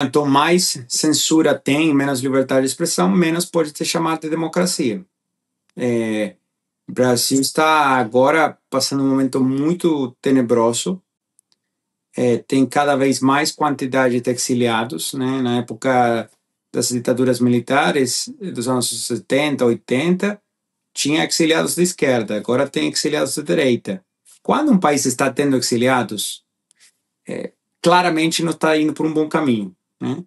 Quanto mais censura tem, menos liberdade de expressão, menos pode ser chamado de democracia. O Brasil está agora passando um momento muito tenebroso. Tem cada vez mais quantidade de exiliados, né? Na época das ditaduras militares, dos anos 70, 80, tinha exiliados de esquerda, agora tem exiliados de direita. Quando um país está tendo exiliados, claramente não está indo por um bom caminho, né?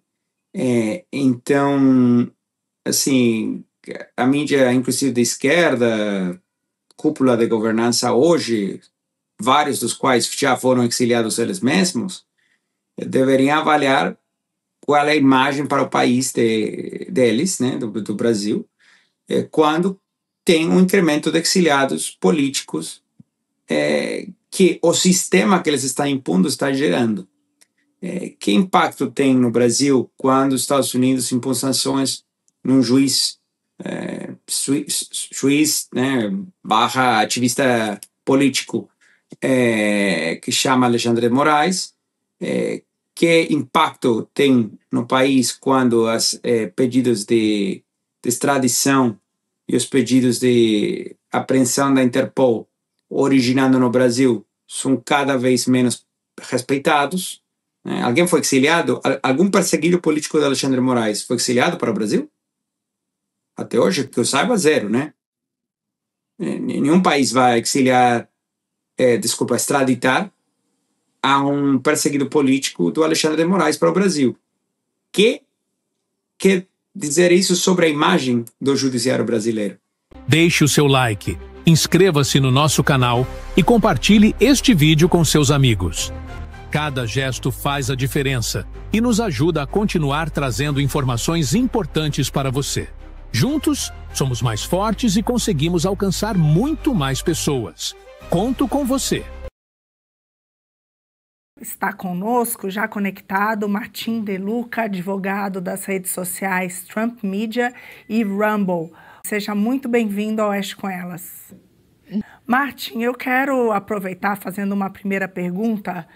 Então, assim, a mídia, inclusive de esquerda, cúpula de governança hoje, vários dos quais já foram exiliados eles mesmos, deveriam avaliar qual é a imagem para o país deles, né, do Brasil, quando tem um incremento de exiliados políticos que o sistema que eles estão impondo está gerando. Que impacto tem no Brasil quando os Estados Unidos impõem sanções num juiz, né, barra ativista político, que chama Alexandre de Moraes? Que impacto tem no país quando os pedidos de extradição e os pedidos de apreensão da Interpol originando no Brasil são cada vez menos respeitados? Alguém foi exiliado? Algum perseguido político de Alexandre de Moraes foi exiliado para o Brasil? Até hoje, que eu saiba, zero, né? Nenhum país vai exiliar, extraditar a um perseguido político do Alexandre de Moraes para o Brasil. Que dizer isso sobre a imagem do judiciário brasileiro? Deixe o seu like, inscreva-se no nosso canal e compartilhe este vídeo com seus amigos. Cada gesto faz a diferença e nos ajuda a continuar trazendo informações importantes para você. Juntos, somos mais fortes e conseguimos alcançar muito mais pessoas. Conto com você. Está conosco, já conectado, Martim De Luca, advogado das redes sociais Trump Media e Rumble. Seja muito bem-vindo ao Oeste com Elas. Martim, eu quero aproveitar fazendo uma primeira pergunta,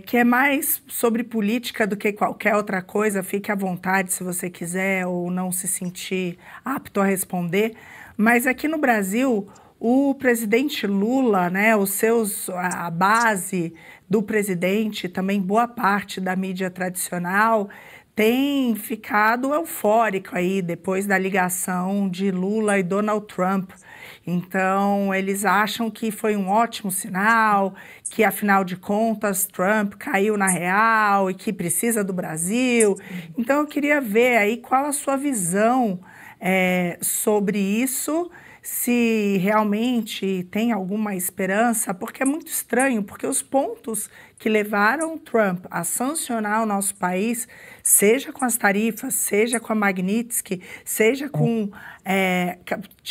que é mais sobre política do que qualquer outra coisa. Fique à vontade se você quiser ou não se sentir apto a responder. Mas aqui no Brasil, o presidente Lula, né, a base do presidente, também boa parte da mídia tradicional, tem ficado eufórico aí depois da ligação de Lula e Donald Trump. Então, eles acham que foi um ótimo sinal, que, afinal de contas, Trump caiu na real e que precisa do Brasil. Então, eu queria ver aí qual a sua visão sobre isso, se realmente tem alguma esperança, porque é muito estranho, porque os pontos que levaram Trump a sancionar o nosso país, seja com as tarifas, seja com a Magnitsky, seja com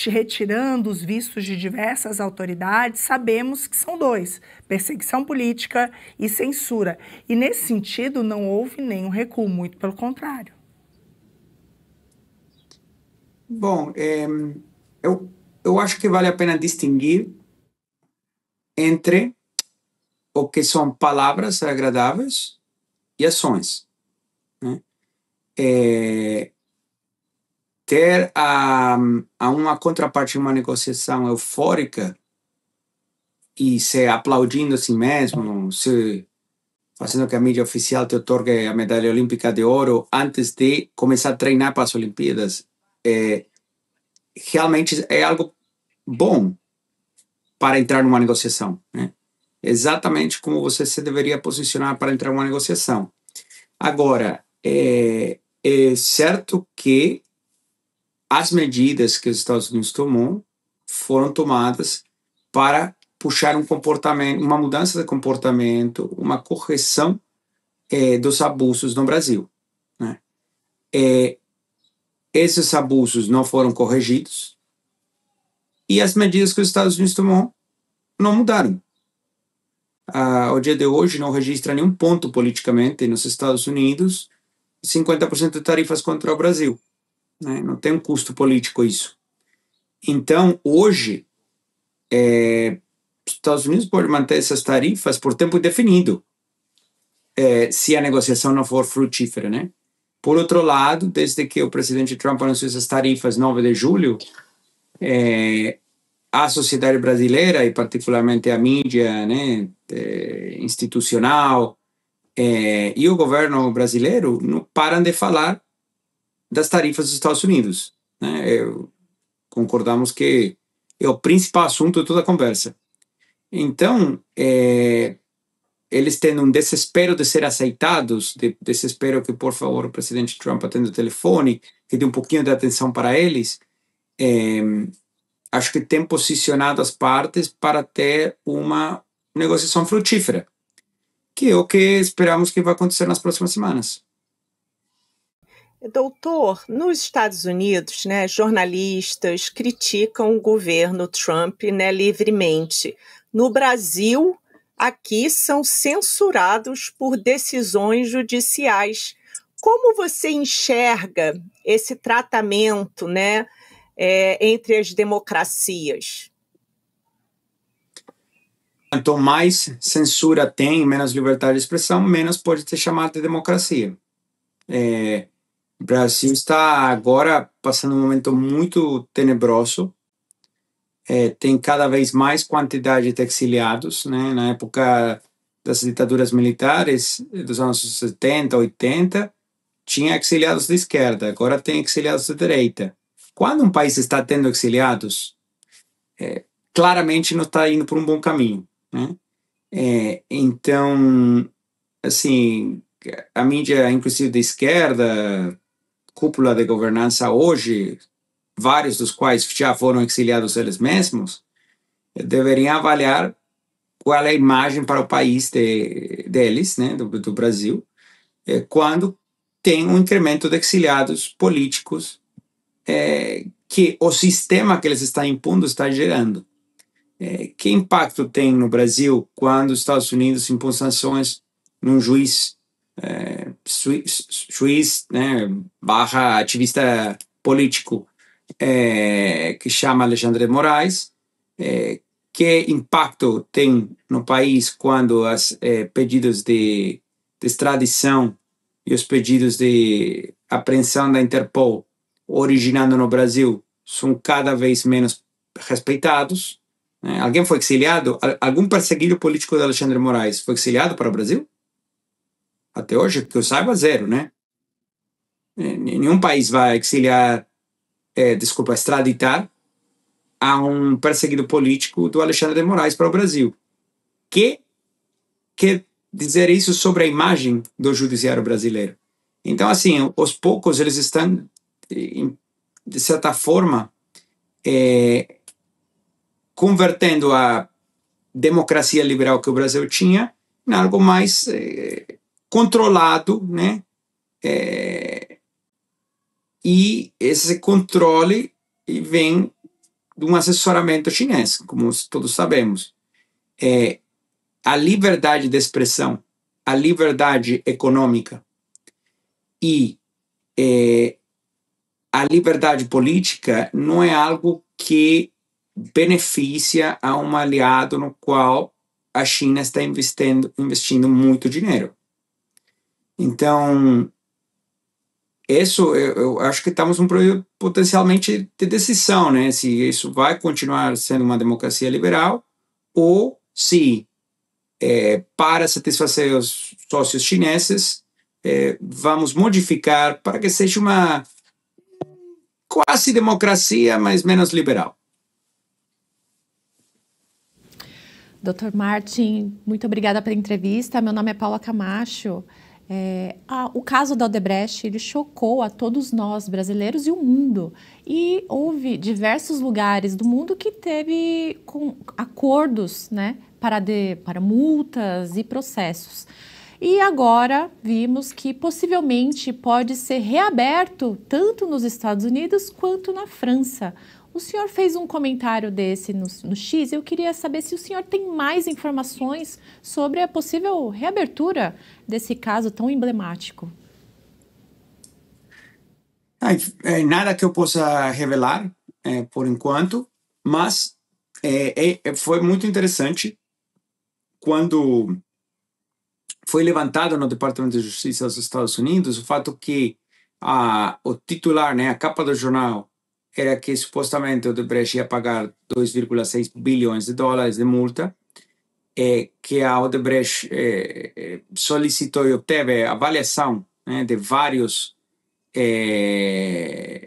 retirando os vistos de diversas autoridades, sabemos que são dois: perseguição política e censura. E nesse sentido não houve nenhum recuo, muito pelo contrário. Bom, eu acho que vale a pena distinguir entre o que são palavras agradáveis e ações, né? Ter a uma contraparte, uma negociação eufórica e se aplaudindo a si mesmo, se fazendo que a mídia oficial te otorgue a medalha olímpica de ouro antes de começar a treinar para as Olimpíadas, realmente é algo bom para entrar numa negociação, né? Exatamente como você se deveria posicionar para entrar numa negociação. Agora, é certo que as medidas que os Estados Unidos tomou foram tomadas para puxar um comportamento, uma mudança de comportamento, uma correção dos abusos no Brasil, né? Esses abusos não foram corrigidos e as medidas que os Estados Unidos tomou não mudaram. Ao dia de hoje não registra nenhum ponto politicamente nos Estados Unidos 50% de tarifas contra o Brasil, né? Não tem um custo político isso. Então, hoje, os Estados Unidos podem manter essas tarifas por tempo indefinido. se a negociação não for frutífera, né? Por outro lado, desde que o presidente Trump anunciou essas tarifas 9 de julho, a sociedade brasileira, e particularmente a mídia, né, institucional, e o governo brasileiro não param de falar das tarifas dos Estados Unidos, né? Concordamos que é o principal assunto de toda a conversa. Então, eles têm um desespero de ser aceitados, desespero que, por favor, o presidente Trump atenda o telefone, que dê um pouquinho de atenção para eles. Acho que tem posicionado as partes para ter uma negociação frutífera, que é o que esperamos que vai acontecer nas próximas semanas. Doutor, nos Estados Unidos, né, jornalistas criticam o governo Trump, né, livremente. No Brasil, aqui são censurados por decisões judiciais. Como você enxerga esse tratamento, né, entre as democracias? Quanto mais censura tem, menos liberdade de expressão, menos pode ser chamado de democracia. O Brasil está agora passando um momento muito tenebroso. Tem cada vez mais quantidade de exiliados, né? Na época das ditaduras militares, dos anos 70, 80, tinha exiliados de esquerda, agora tem exiliados de direita. Quando um país está tendo exiliados, claramente não está indo por um bom caminho, né? Então, assim, a mídia, inclusive de esquerda, cúpula de governança hoje, vários dos quais já foram exiliados eles mesmos, deveriam avaliar qual é a imagem para o país deles, né, do Brasil, quando tem um incremento de exiliados políticos que o sistema que eles estão impondo está gerando. Que impacto tem no Brasil quando os Estados Unidos impõem sanções num juiz, né, barra ativista político, que chama Alexandre de Moraes? Que impacto tem no país quando os pedidos de extradição e os pedidos de apreensão da Interpol originando no Brasil são cada vez menos respeitados? Alguém foi exiliado? Algum perseguido político de Alexandre de Moraes foi exiliado para o Brasil? Até hoje, que eu saiba, zero, né? Nenhum país vai exiliar, extraditar a um perseguido político do Alexandre de Moraes para o Brasil. Que dizer isso sobre a imagem do judiciário brasileiro? Então, assim, aos poucos eles estão, de certa forma, convertendo a democracia liberal que o Brasil tinha em algo mais controlado, né? E esse controle vem de um assessoramento chinês, como todos sabemos. A liberdade de expressão, a liberdade econômica e a liberdade política não é algo que beneficia a um aliado no qual a China está investindo muito dinheiro. Então, isso, eu acho que estamos num período potencialmente de decisão, né? Se isso vai continuar sendo uma democracia liberal ou se, para satisfazer os sócios chineses, vamos modificar para que seja uma quase democracia, mas menos liberal. Dr. Martin, muito obrigada pela entrevista. Meu nome é Paula Camacho. O caso da Odebrecht, ele chocou a todos nós brasileiros e o mundo. E houve diversos lugares do mundo que teve acordos, né, para multas e processos. E agora vimos que possivelmente pode ser reaberto tanto nos Estados Unidos quanto na França. O senhor fez um comentário desse no X, eu queria saber se o senhor tem mais informações sobre a possível reabertura desse caso tão emblemático. Nada que eu possa revelar por enquanto, mas foi muito interessante quando foi levantado no Departamento de Justiça dos Estados Unidos o fato que o titular, né, a capa do jornal, era que supostamente o Odebrecht ia pagar 2,6 bilhões de dólares de multa, que a Odebrecht solicitou e obteve avaliação, né, de várias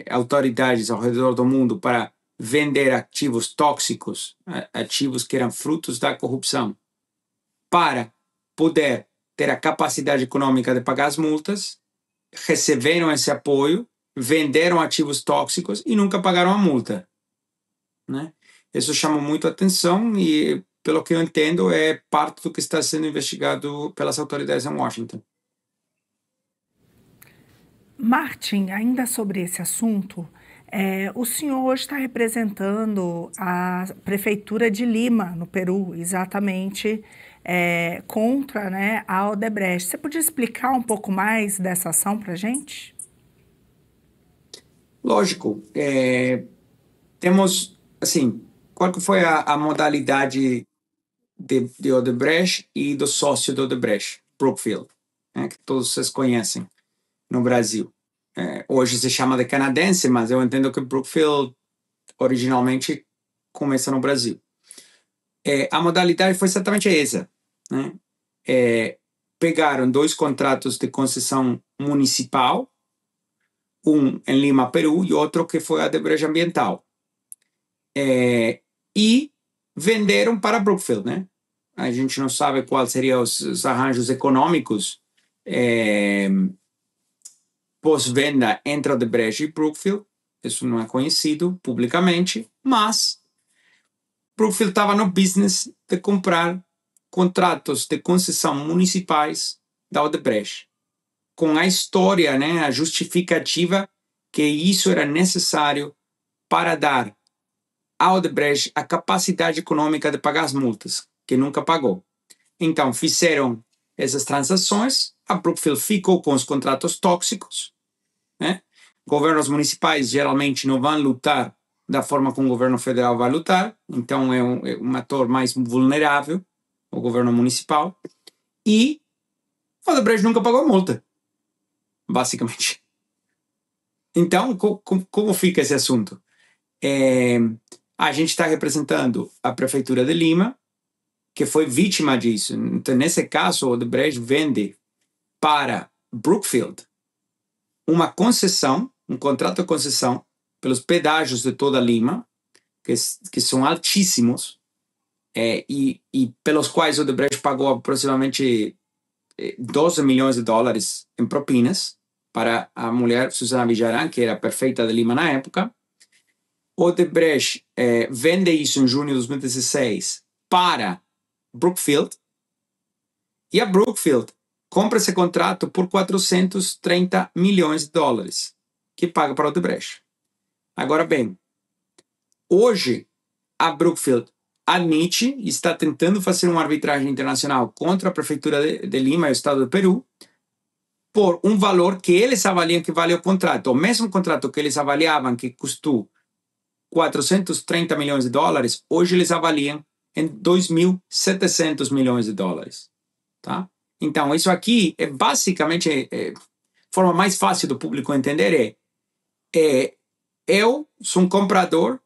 autoridades ao redor do mundo para vender ativos tóxicos, ativos que eram frutos da corrupção, para poder ter a capacidade econômica de pagar as multas. Receberam esse apoio, venderam ativos tóxicos e nunca pagaram a multa, né? Isso chama muito a atenção e, pelo que eu entendo, é parte do que está sendo investigado pelas autoridades em Washington. Martin, ainda sobre esse assunto, o senhor hoje está representando a Prefeitura de Lima, no Peru, exatamente, contra, né, a Odebrecht. Você podia explicar um pouco mais dessa ação para a gente? Lógico. Temos, assim, qual que foi a modalidade de Odebrecht e do sócio de Odebrecht, Brookfield, né, que todos vocês conhecem no Brasil. Hoje se chama de canadense, mas eu entendo que Brookfield originalmente começa no Brasil. A modalidade foi exatamente essa, né? Pegaram 2 contratos de concessão municipal, um em Lima, Peru, e outro que foi a Odebrecht Ambiental, e venderam para Brookfield, né? A gente não sabe quais seriam os arranjos econômicos pós-venda entre a Odebrecht e Brookfield. Isso não é conhecido publicamente, mas Brookfield estava no business de comprar contratos de concessão municipais da Odebrecht, com a história, né, a justificativa que isso era necessário para dar à Odebrecht a capacidade econômica de pagar as multas, que nunca pagou. Então, fizeram essas transações, a Brookfield ficou com os contratos tóxicos, né? Governos municipais geralmente não vão lutar da forma como o governo federal vai lutar, então é um ator mais vulnerável, o governo municipal, e a Odebrecht nunca pagou a multa, basicamente. Então, como fica esse assunto? A gente está representando a Prefeitura de Lima, que foi vítima disso. Então, nesse caso, o Odebrecht vende para Brookfield uma concessão, um contrato de concessão pelos pedágios de toda Lima, que são altíssimos, e pelos quais o Odebrecht pagou aproximadamente 12 milhões de dólares em propinas para a mulher Susana Villarán, que era prefeita de Lima na época. O Odebrecht vende isso em junho de 2016 para Brookfield, e a Brookfield compra esse contrato por 430 milhões de dólares, que paga para o Odebrecht. Agora bem, hoje a Brookfield admite e está tentando fazer uma arbitragem internacional contra a Prefeitura de Lima e o Estado do Peru por um valor que eles avaliam que vale o contrato. O mesmo contrato que eles avaliavam que custou 430 milhões de dólares, hoje eles avaliam em 2.700 milhões de dólares. Tá? Então, isso aqui é basicamente, forma mais fácil do público entender eu sou um comprador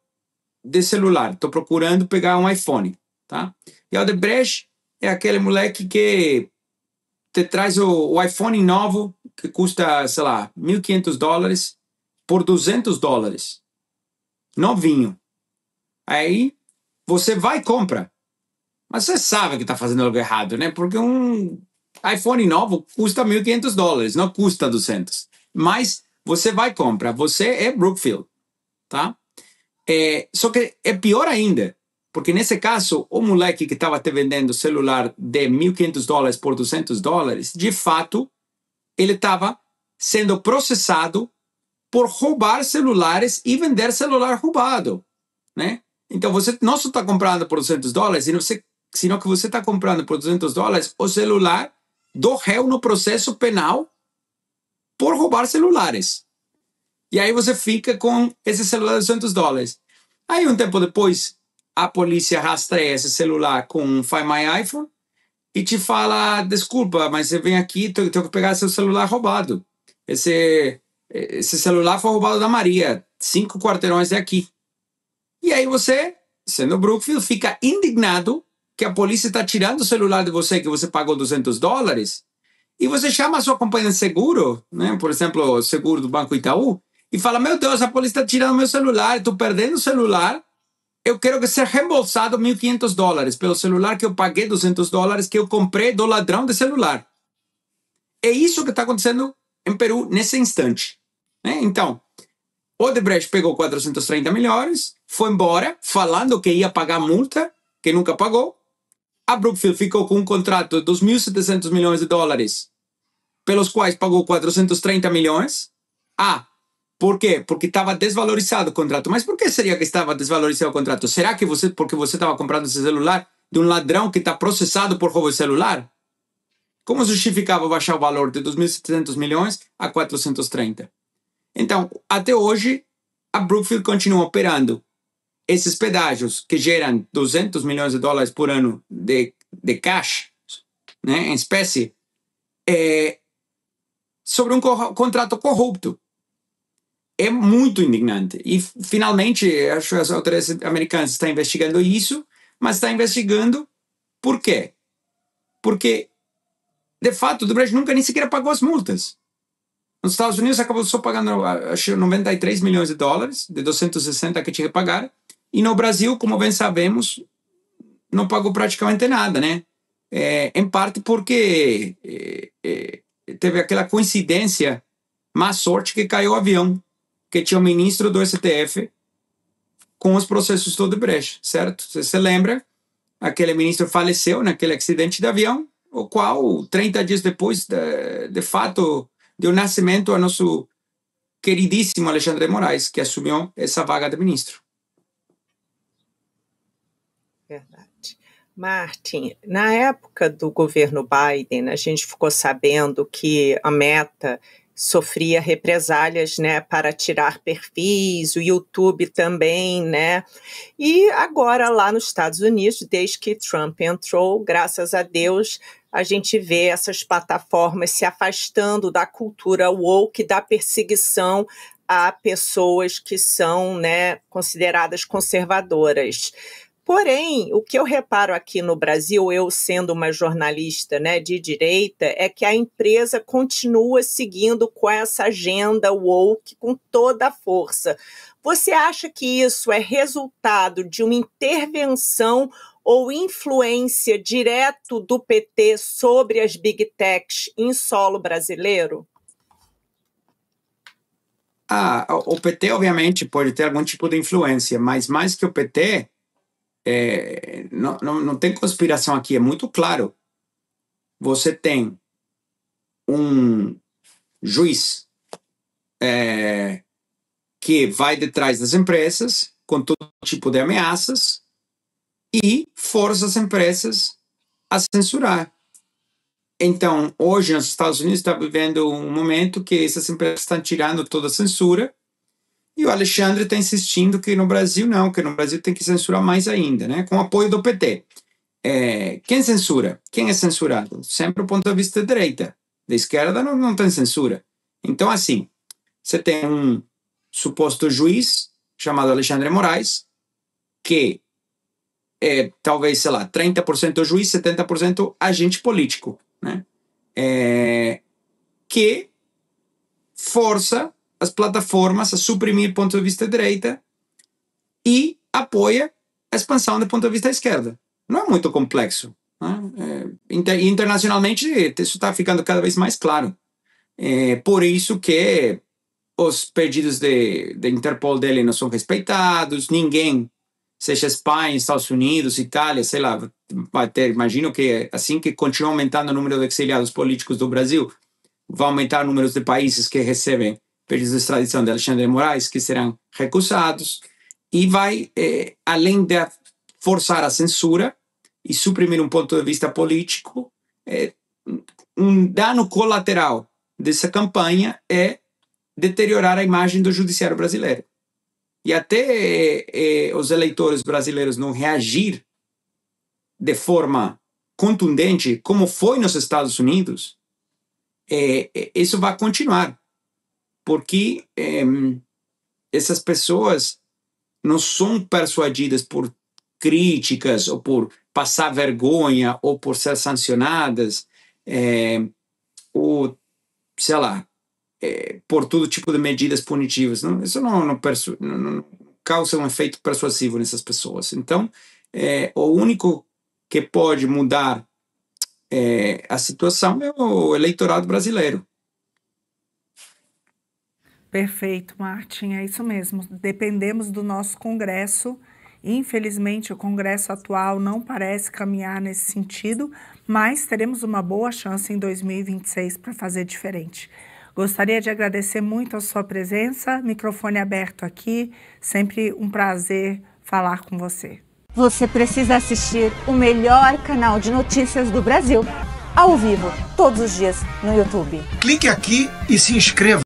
de celular, estou procurando pegar um iPhone, tá? E o Odebrecht é aquele moleque que te traz o iPhone novo que custa, sei lá, 1.500 dólares por 200 dólares. Novinho. Aí você vai e compra. Mas você sabe que está fazendo algo errado, né? Porque um iPhone novo custa 1.500 dólares, não custa 200. Mas você vai e compra. Você é Brookfield, tá? Só que é pior ainda, porque nesse caso, o moleque que estava te vendendo celular de 1.500 dólares por 200 dólares, de fato, ele estava sendo processado por roubar celulares e vender celular roubado, né? Então, você não só está comprando por 200 dólares, sino que você está comprando por 200 dólares o celular do réu no processo penal por roubar celulares. E aí você fica com esse celular de 200 dólares. Aí, um tempo depois, a polícia rastreia esse celular com um Find My iPhone e te fala, desculpa, mas você vem aqui, tenho que pegar seu celular roubado. Esse celular foi roubado da Maria, 5 quarteirões daqui. E aí você, sendo Brookfield, fica indignado que a polícia está tirando o celular de você, que você pagou $200, e você chama a sua companhia de seguro, né? Por exemplo, o seguro do Banco Itaú, e fala, meu Deus, a polícia está tirando meu celular, estou perdendo o celular, eu quero que seja reembolsado $1.500 pelo celular que eu paguei $200, que eu comprei do ladrão de celular. É isso que está acontecendo em Peru nesse instante, né? Então, Odebrecht pegou 430 milhões, foi embora, falando que ia pagar multa, que nunca pagou. A Brookfield ficou com um contrato de $2.700 milhões, pelos quais pagou 430 milhões. Por quê? Porque estava desvalorizado o contrato. Mas por que seria que estava desvalorizado o contrato? Será que porque você estava comprando esse celular de um ladrão que está processado por roubo de celular? Como justificava baixar o valor de 2.700 milhões a 430? Então, até hoje, a Brookfield continua operando esses pedágios que geram $200 milhões por ano de cash, né, em espécie, sobre um contrato corrupto. É muito indignante. E, finalmente, acho que as autoridades americanas estão investigando isso, mas estão investigando por quê? Porque, de fato, o Odebrecht nunca nem sequer pagou as multas. Nos Estados Unidos acabou só pagando, acho, $93 milhões, de 260 que tinha que pagar. E no Brasil, como bem sabemos, não pagou praticamente nada, né? Em parte porque teve aquela coincidência, má sorte, que caiu o avião, que tinha o ministro do STF com os processos do Odebrecht, certo? Você se lembra? Aquele ministro faleceu naquele acidente de avião, o qual, 30 dias depois, de fato, deu nascimento ao nosso queridíssimo Alexandre de Moraes, que assumiu essa vaga de ministro. Verdade. Martin, na época do governo Biden, a gente ficou sabendo que a Meta sofria represálias, né, para tirar perfis, o YouTube também, né? E agora lá nos Estados Unidos, desde que Trump entrou, graças a Deus, a gente vê essas plataformas se afastando da cultura woke, da perseguição a pessoas que são, né, consideradas conservadoras. Porém, o que eu reparo aqui no Brasil, eu sendo uma jornalista, né, de direita, é que a empresa continua seguindo com essa agenda woke com toda a força. Você acha que isso é resultado de uma intervenção ou influência direto do PT sobre as Big Techs em solo brasileiro? O PT, obviamente, pode ter algum tipo de influência, mas mais que o PT... não tem conspiração aqui, é muito claro. Você tem um juiz que vai detrás das empresas com todo tipo de ameaças e força as empresas a censurar. Então, hoje, nos Estados Unidos, está vivendo um momento que essas empresas estão tirando toda a censura. E o Alexandre está insistindo que no Brasil não, que no Brasil tem que censurar mais ainda, né? Com o apoio do PT. Quem censura? Quem é censurado? Sempre do ponto de vista da direita. Da esquerda não tem censura. Então, assim, você tem um suposto juiz chamado Alexandre Moraes, que é talvez, sei lá, 30% juiz, 70% agente político, né? Que força as plataformas a suprimir ponto de vista da direita e apoia a expansão do ponto de vista da esquerda. Não é muito complexo, né? Internacionalmente, isso está ficando cada vez mais claro. Por isso que os pedidos de Interpol dele não são respeitados, ninguém, seja Espanha, Estados Unidos, Itália, sei lá, vai ter, imagino que assim que continua aumentando o número de exiliados políticos do Brasil, vai aumentar o número de países que recebem pedidos de extradição de Alexandre de Moraes, que serão recusados, e vai, além de forçar a censura e suprimir um ponto de vista político, um dano colateral dessa campanha é deteriorar a imagem do judiciário brasileiro. E até os eleitores brasileiros não reagir de forma contundente, como foi nos Estados Unidos, isso vai continuar. Porque essas pessoas não são persuadidas por críticas, ou por passar vergonha, ou por ser sancionadas, ou, sei lá, por todo tipo de medidas punitivas. Isso não causa um efeito persuasivo nessas pessoas. Então, o único que pode mudar a situação é o eleitorado brasileiro. Perfeito, Martin, é isso mesmo. Dependemos do nosso Congresso. Infelizmente, o Congresso atual não parece caminhar nesse sentido, mas teremos uma boa chance em 2026 para fazer diferente. Gostaria de agradecer muito a sua presença, microfone aberto aqui, sempre um prazer falar com você. Você precisa assistir o melhor canal de notícias do Brasil, ao vivo, todos os dias no YouTube. Clique aqui e se inscreva.